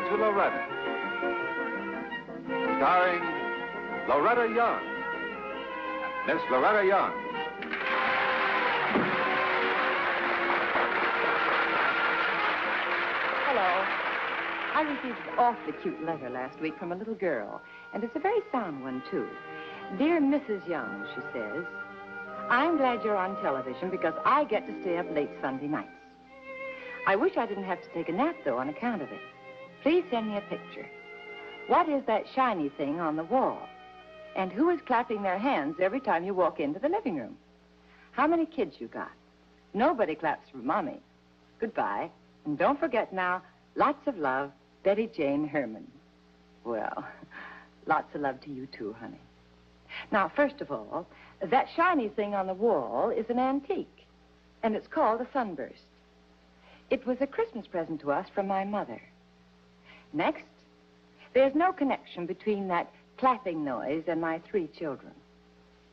to Loretta, starring Loretta Young. Miss Loretta Young. Hello. I received an awfully cute letter last week from a little girl, and it's a very sound one, too. Dear Mrs. Young, she says, I'm glad you're on television because I get to stay up late Sunday nights. I wish I didn't have to take a nap, though, on account of it. Please send me a picture. What is that shiny thing on the wall? And who is clapping their hands every time you walk into the living room? How many kids you got? Nobody claps for Mommy. Goodbye. And don't forget now, lots of love, Betty Jane Herman. Well, lots of love to you, too, honey. Now, first of all, that shiny thing on the wall is an antique, and it's called a sunburst. It was a Christmas present to us from my mother. Next, there's no connection between that clapping noise and my 3 children.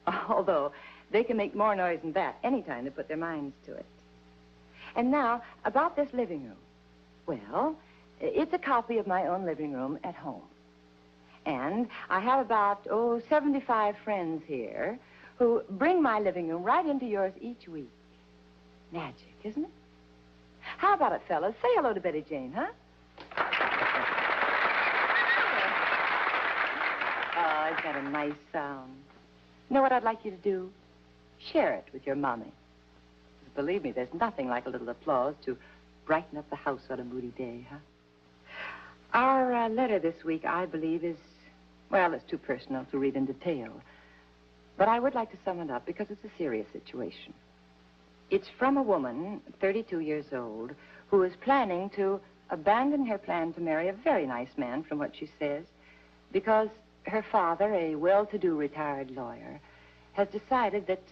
Although they can make more noise than that anytime they put their minds to it. And now, about this living room. Well, it's a copy of my own living room at home. And I have about, 75 friends here who bring my living room right into yours each week. Magic, isn't it? How about it, fellas? Say hello to Betty Jane, huh? Oh, it's got a nice sound. You know what I'd like you to do? Share it with your mommy. Believe me, there's nothing like a little applause to brighten up the house on a moody day, huh? Our letter this week, I believe, is, well, it's too personal to read in detail. But I would like to sum it up because it's a serious situation. It's from a woman, 32 years old, who is planning to abandon her plan to marry a very nice man, from what she says, because her father, a well-to-do retired lawyer, has decided that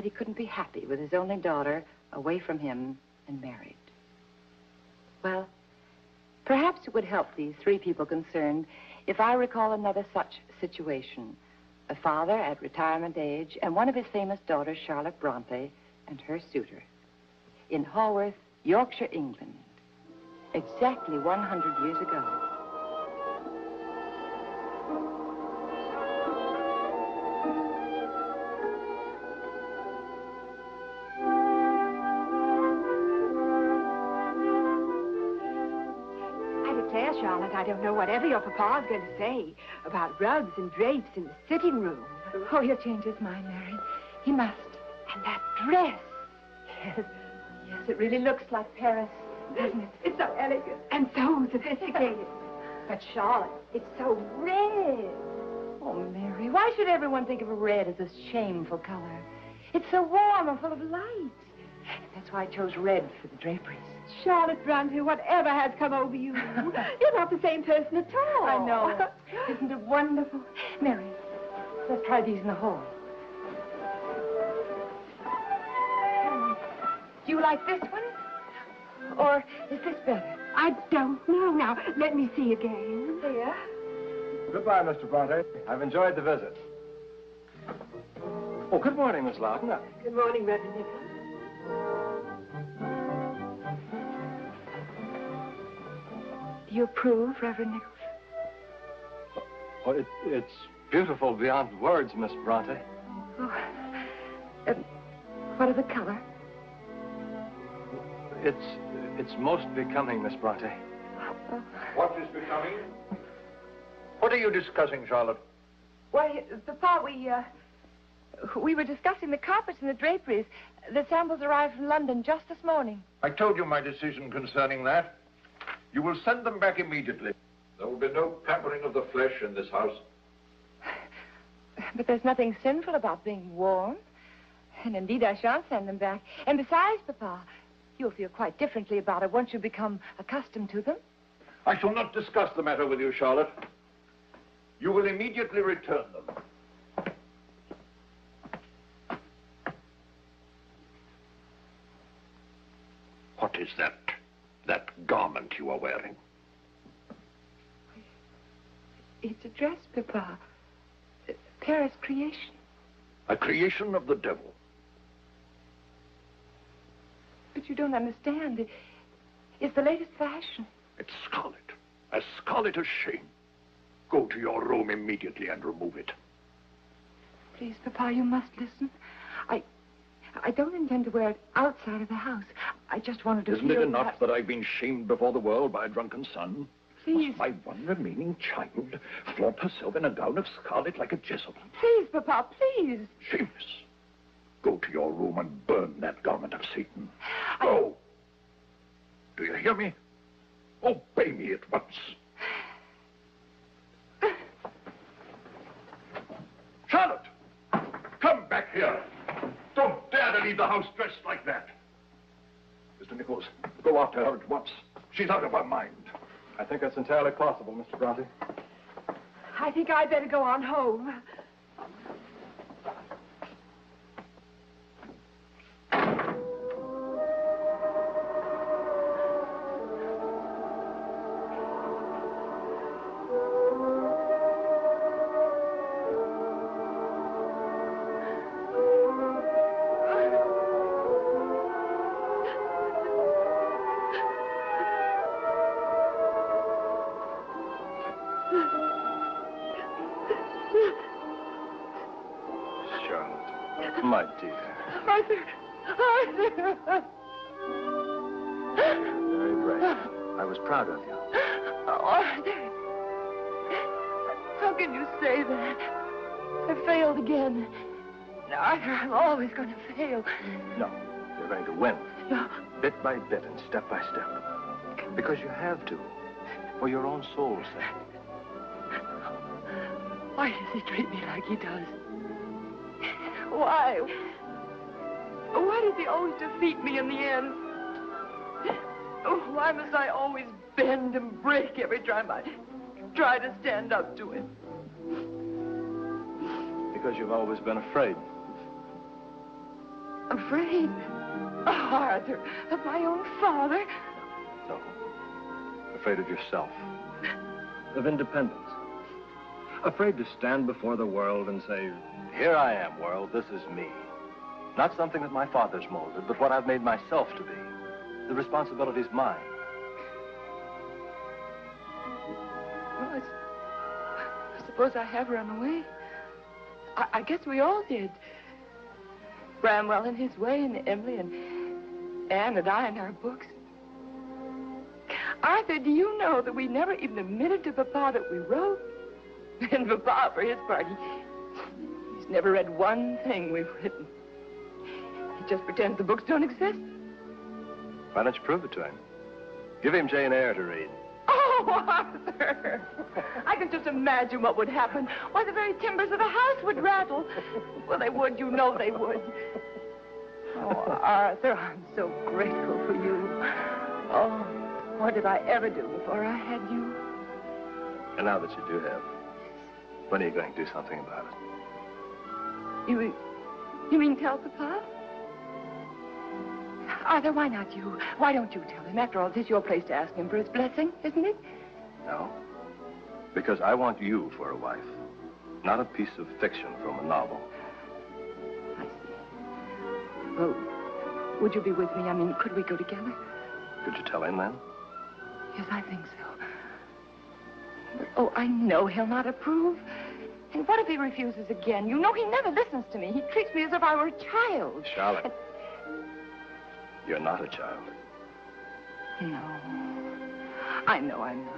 he couldn't be happy with his only daughter away from him and married. Well, perhaps it would help these 3 people concerned if I recall another such situation. A father at retirement age and one of his famous daughters, Charlotte Bronte, and her suitor. In Haworth, Yorkshire, England. Exactly 100 years ago. Charlotte, I don't know whatever your papa's going to say about rugs and drapes in the sitting room. Oh, he'll change his mind, Mary. He must. And that dress. Yes, it really looks like Paris, doesn't it? It's so elegant and so sophisticated. But Charlotte, it's so red. Oh, Mary, why should everyone think of red as a shameful color? It's so warm and full of light. That's why I chose red for the draperies. Charlotte Bronte, whatever has come over you? You're not the same person at all. I know. Isn't it wonderful? Mary, let's try these in the hall. Do you like this one? Or is this better? I don't know. Now, let me see again. Here. Goodbye, Mr. Bronte. I've enjoyed the visit. Oh, good morning, Miss Loudon. Good morning, Reverend Nichols. Do you approve, Reverend Nichols? Oh, it's beautiful beyond words, Miss Bronte. Oh, what of the color? It's most becoming, Miss Bronte. Oh. What is becoming? What are you discussing, Charlotte? Why, Papa, we were discussing the carpets and the draperies. The samples arrived from London just this morning. I told you my decision concerning that. You will send them back immediately. There will be no pampering of the flesh in this house. But there's nothing sinful about being worn. And indeed, I shan't send them back. And besides, Papa, you'll feel quite differently about it once you become accustomed to them. I shall not discuss the matter with you, Charlotte. You will immediately return them. What is that garment you are wearing? It's a dress, Papa. A Paris creation. A creation of the devil. But you don't understand. It's the latest fashion. It's scarlet. As scarlet as shame. Go to your room immediately and remove it. Please, Papa, you must listen. I don't intend to wear it outside of the house. I just wanted to Isn't it enough that I've been shamed before the world by a drunken son? Please. Must my one remaining child flaunt herself in a gown of scarlet like a Jezebel? Please, Papa, please. Shameless. Go to your room and burn that garment of Satan. Go. Do you hear me? Obey me at once. Charlotte! Come back here. Don't dare to leave the house dressed like that. Mr. Nichols, go after her at once. She's out of her mind. I think that's entirely possible, Mr. Bronte. I think I'd better go on home. My dear. Arthur! Arthur! Very brave. I was proud of you. Oh, Arthur. How can you say that? I failed again. Arthur, I'm always going to fail. No, you're going to win. No. Bit by bit and step by step. Because you have to. For your own soul's sake. Why does he treat me like he does? Why? Why does he always defeat me in the end? Why must I always bend and break every time I try to stand up to him? Because you've always been afraid. Afraid? Oh, Arthur, of my own father? No. Afraid of yourself. Of independence. Afraid to stand before the world and say, here I am, world, this is me. Not something that my father's molded, but what I've made myself to be. The responsibility's mine. Well, I suppose I have run away. I guess we all did. Bramwell in his way, and Emily and Anne and I in our books. Arthur, do you know that we never even admitted to Papa that we wrote? And Papa, for his part, he's never read one thing we've written. He just pretends the books don't exist. Why don't you prove it to him? Give him Jane Eyre to read. Oh, Arthur! I can just imagine what would happen. Why, the very timbers of the house would rattle. Well, they would. You know they would. Oh, Arthur, I'm so grateful for you. Oh, what did I ever do before I had you? And now that you do have, when are you going to do something about it? You mean tell Papa? Arthur, why not you? Why don't you tell him? After all, this is your place to ask him for his blessing, isn't it? No. Because I want you for a wife. Not a piece of fiction from a novel. I see. Well, would you be with me? I mean, could we go together? Could you tell him then? Yes, I think so. But, oh, I know he'll not approve. And what if he refuses again? You know he never listens to me. He treats me as if I were a child. Charlotte. You're not a child. No. I know I'm not.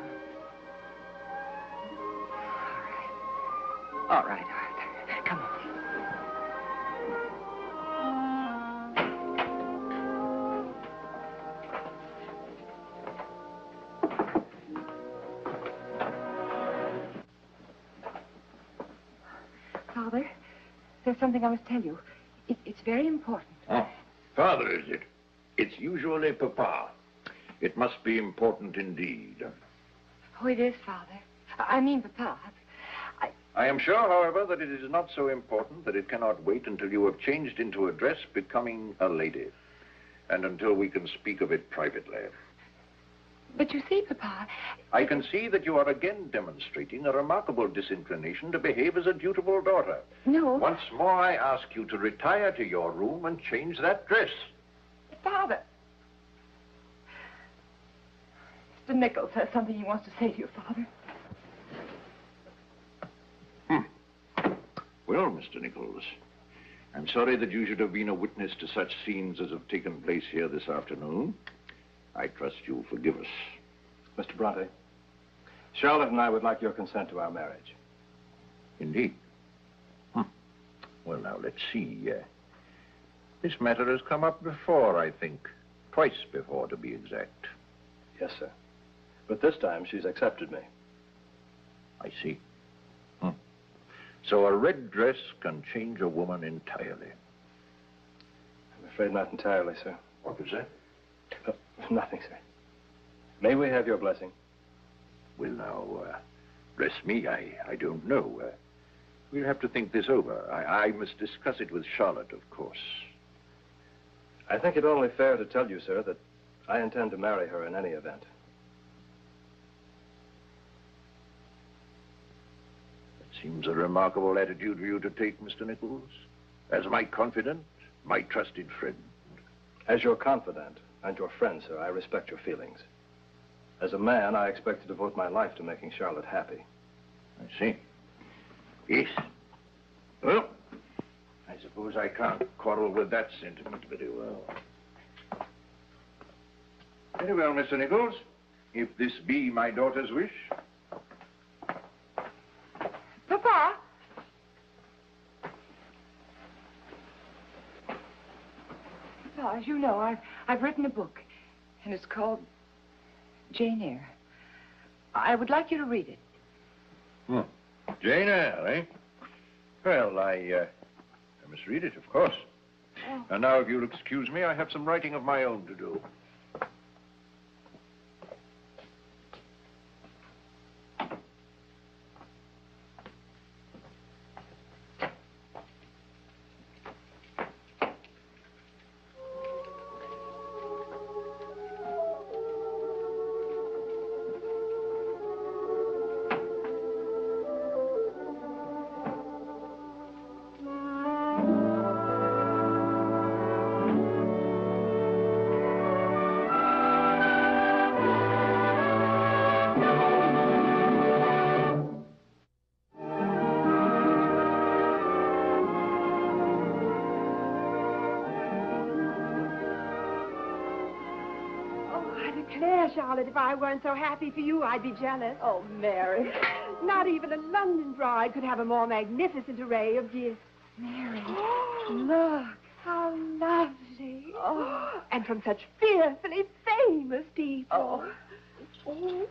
All right, Arthur. Come on. Father, there's something I must tell you. It's very important. Oh, Father, is it? It's usually Papa. It must be important indeed. Oh, it is, Father. I mean, Papa. I am sure, however, that it is not so important that it cannot wait until you have changed into a dress becoming a lady, and until we can speak of it privately. But you see, Papa... I can see that you are again demonstrating a remarkable disinclination to behave as a dutiful daughter. No. Once more, I ask you to retire to your room and change that dress. Father. Mr. Mr. Nichols has something he wants to say to you, Father. Well, Mr. Nichols, I'm sorry that you should have been a witness to such scenes as have taken place here this afternoon. I trust you'll forgive us. Mr. Bronte, Charlotte and I would like your consent to our marriage. Indeed. Well, now, let's see. This matter has come up before, I think. Twice before, to be exact. Yes, sir. But this time, she's accepted me. I see. So a red dress can change a woman entirely. I'm afraid not entirely, sir. What was that? Nothing, sir. May we have your blessing? Well, now, bless me, I don't know. We'll have to think this over. I must discuss it with Charlotte, of course. I think it only fair to tell you, sir, that I intend to marry her in any event. Seems a remarkable attitude for you to take, Mr. Nichols. As my confidant, my trusted friend. As your confidant and your friend, sir, I respect your feelings. As a man, I expect to devote my life to making Charlotte happy. I see. Yes. Well, I suppose I can't quarrel with that sentiment very well. Very well, Mr. Nichols. If this be my daughter's wish. Papa? Papa, as you know, I've written a book, and it's called Jane Eyre. I would like you to read it. Jane Eyre, eh? Well, I must read it, of course. Oh. And now, if you'll excuse me, I have some writing of my own to do. Charlotte, if I weren't so happy for you, I'd be jealous. Oh, Mary. Not even a London bride could have a more magnificent array of gifts. Mary, look. How lovely. Oh. And from such fearfully famous people. Oh. Oh.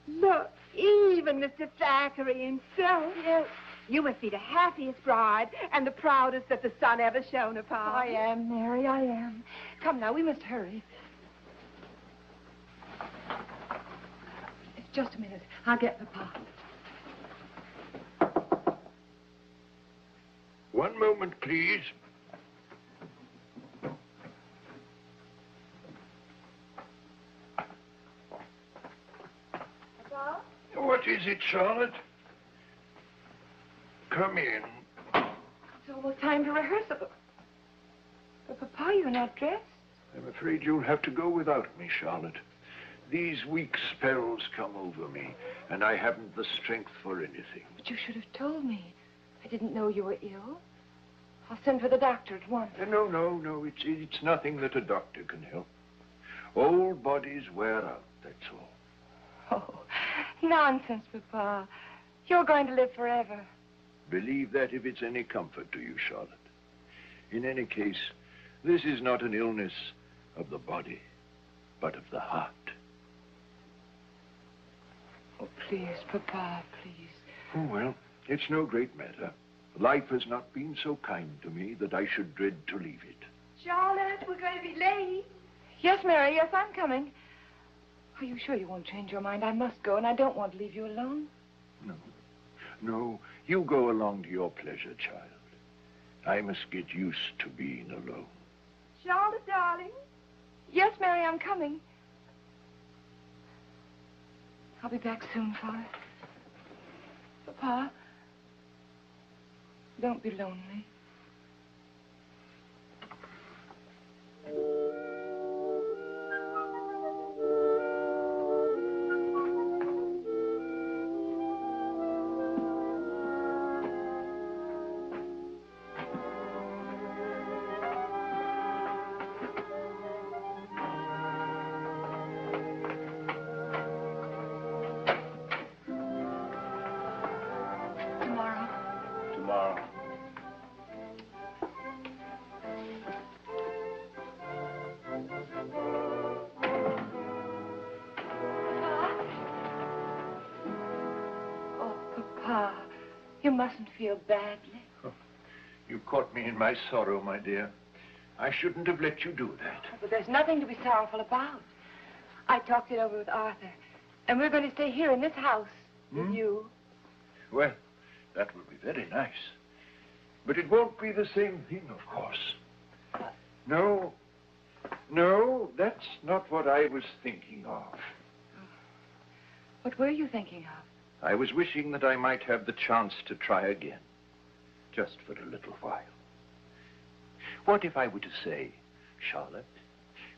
Look, even Mr. Thackeray himself. Yes. You must be the happiest bride and the proudest that the sun ever shone upon. I am, Mary, I am. Come now, we must hurry. Just a minute. I'll get Papa. One moment, please. Papa? What is it, Charlotte? Come in. It's almost time to rehearsal. But Papa, you're not dressed. I'm afraid you'll have to go without me, Charlotte. These weak spells come over me, and I haven't the strength for anything. But you should have told me. I didn't know you were ill. I'll send for the doctor at once. No. It's nothing that a doctor can help. Old bodies wear out, that's all. Oh, nonsense, Papa. You're going to live forever. Believe that if it's any comfort to you, Charlotte. In any case, this is not an illness of the body, but of the heart. Oh, please, Papa, please. Oh, well, it's no great matter. Life has not been so kind to me that I should dread to leave it. Charlotte, we're going to be late. Yes, Mary, yes, I'm coming. Are you sure you won't change your mind? I must go, and I don't want to leave you alone. No, you go along to your pleasure, child. I must get used to being alone. Charlotte, darling. Yes, Mary, I'm coming. I'll be back soon, Father. Papa, don't be lonely. mustn't feel badly. You caught me in my sorrow, my dear. I shouldn't have let you do that. But there's nothing to be sorrowful about. I talked it over with Arthur, and we're going to stay here in this house with you. Well, that will be very nice. But it won't be the same thing, of course. No, that's not what I was thinking of. What were you thinking of? I was wishing that I might have the chance to try again, just for a little while. What if I were to say, Charlotte,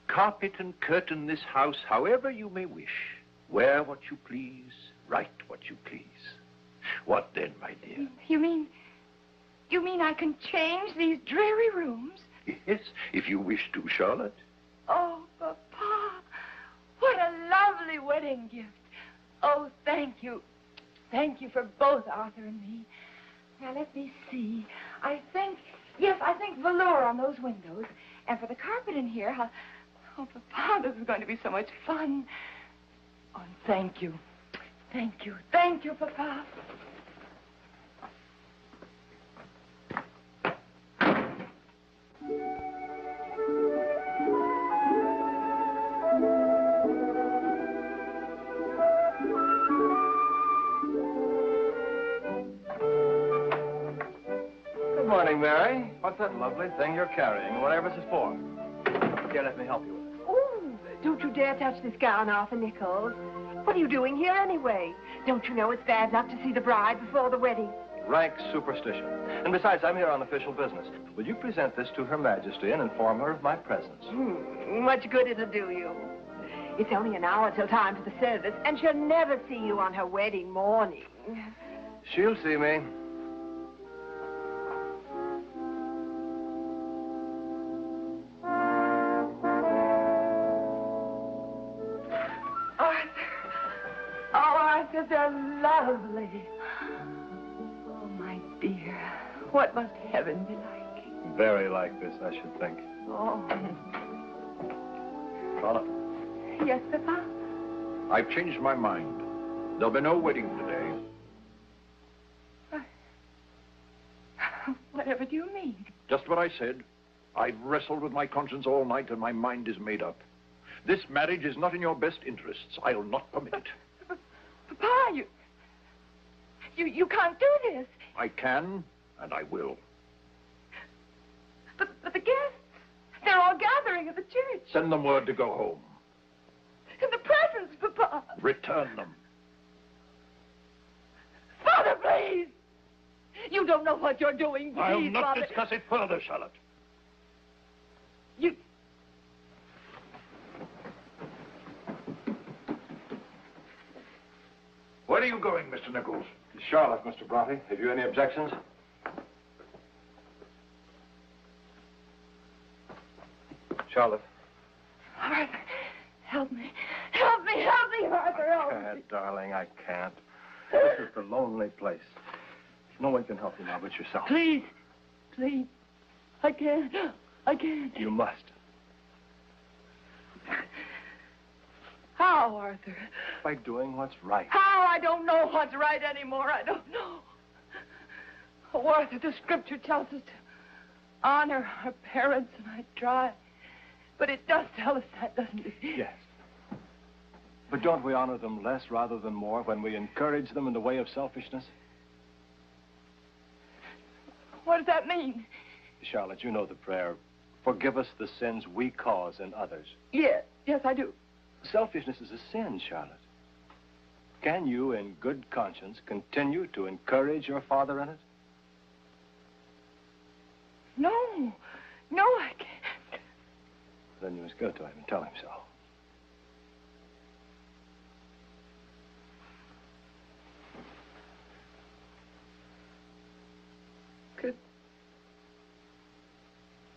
carpet and curtain this house however you may wish. Wear what you please, write what you please. What then, my dear? You mean I can change these dreary rooms? Yes, if you wish to, Charlotte. Oh, Papa, what a lovely wedding gift. Oh, thank you. Thank you for both Arthur and me. Now, let me see. I think velour on those windows. And for the carpet in here, oh, Papa, this is going to be so much fun. Oh, thank you. Thank you. Thank you, Papa. Good morning, Mary. What's that lovely thing you're carrying? Whatever this is for. Here, let me help you with it. Oh, don't you dare touch this gown, Arthur Nichols. What are you doing here anyway? Don't you know it's bad luck to see the bride before the wedding? Rank superstition. And besides, I'm here on official business. Will you present this to Her Majesty and inform her of my presence? Much good it'll do you. It's only an hour till time for the service, and she'll never see you on her wedding morning. She'll see me. Arthur, they're lovely. Oh, my dear, what must heaven be like? Very like this, I should think. Oh. Charlotte. Yes, Papa? I've changed my mind. There'll be no wedding today. Whatever do you mean? Just what I said. I've wrestled with my conscience all night, and my mind is made up. This marriage is not in your best interests. I'll not permit it. Papa, you can't do this. I can, and I will. But the guests, they're all gathering at the church. Send them word to go home. And the presents, Papa. Return them. Father, please. You don't know what you're doing, please, I'll not Father. discuss it further, Charlotte. You... Where are you going, Mr. Nichols? Charlotte, Mr. Bronte. Have you any objections? Charlotte. Arthur, help me. Help me, Arthur, help me. I can't, darling, I can't. This is the lonely place. No one can help you now but yourself. Please. I can't. You must. How, Arthur? By doing what's right. How? I don't know what's right anymore. I don't know. Oh, Arthur, the scripture tells us to honor our parents, and I try. But it does tell us that, doesn't it? Yes. But don't we honor them less rather than more when we encourage them in the way of selfishness? What does that mean? Charlotte, you know the prayer. Forgive us the sins we cause in others. Yes, I do. Selfishness is a sin, Charlotte. Can you, in good conscience, continue to encourage your father in it? No, I can't. Then you must go to him and tell him so.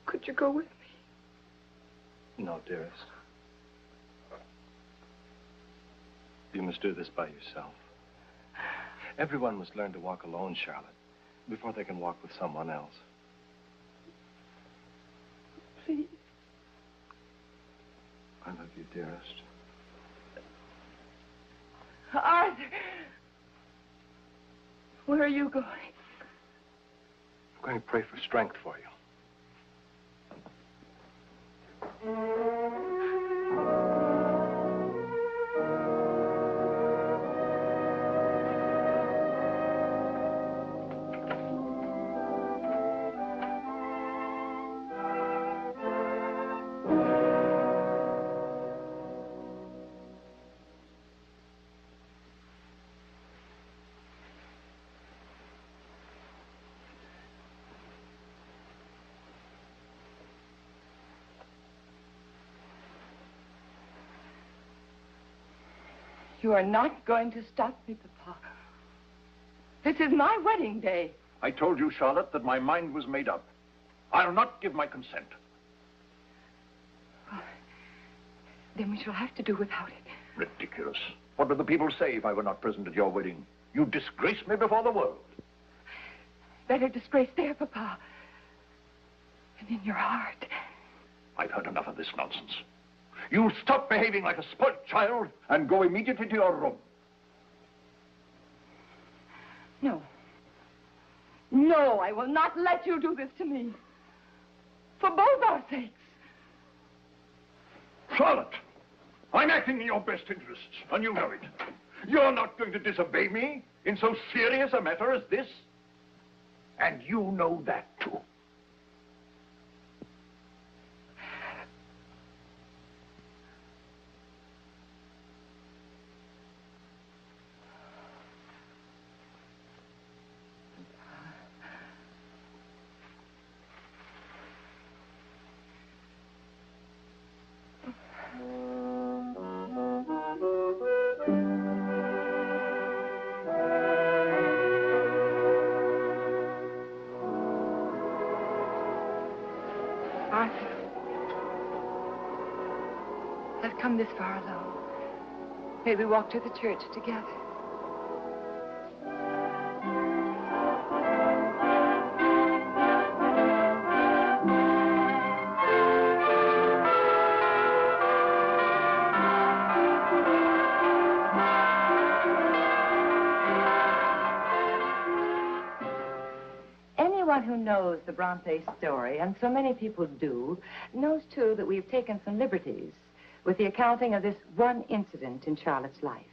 Could you go with me? No, dearest. You must do this by yourself. Everyone must learn to walk alone, Charlotte, before they can walk with someone else. Please. I love you, dearest. Arthur! Where are you going? I'm going to pray for strength for you. You are not going to stop me, Papa. This is my wedding day. I told you, Charlotte, that my mind was made up. I'll not give my consent. Well, then we shall have to do without it. Ridiculous. What would the people say if I were not present at your wedding? You disgrace me before the world. Better disgrace there, Papa, than in your heart. I've heard enough of this nonsense. You stop behaving like a spoilt child and go immediately to your room. No. No, I will not let you do this to me. For both our sakes. Charlotte, I'm acting in your best interests, and you know it. You're not going to disobey me in so serious a matter as this. And you know that, too. Arthur, I've come this far alone. May we walk to the church together? Anyone who knows the Bronte story, and so many people do, knows, too, that we've taken some liberties with the accounting of this one incident in Charlotte's life.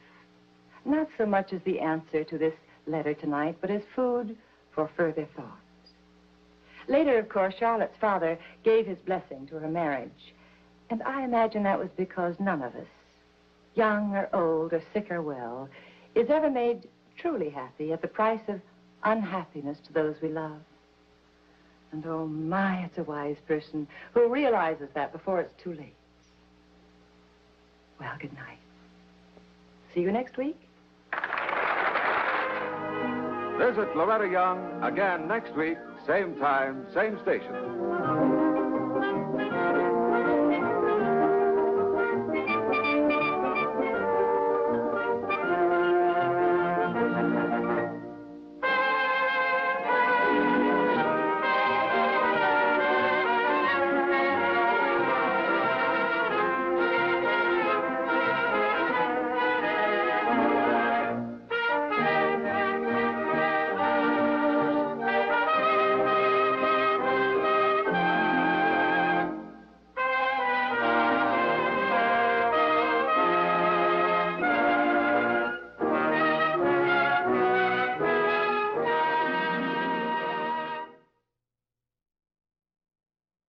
Not so much as the answer to this letter tonight, but as food for further thought. Later, of course, Charlotte's father gave his blessing to her marriage, and I imagine that was because none of us, young or old or sick or well, is ever made truly happy at the price of unhappiness to those we love. And oh my, it's a wise person who realizes that before it's too late. Well, good night. See you next week. Visit Loretta Young again next week, same time, same station.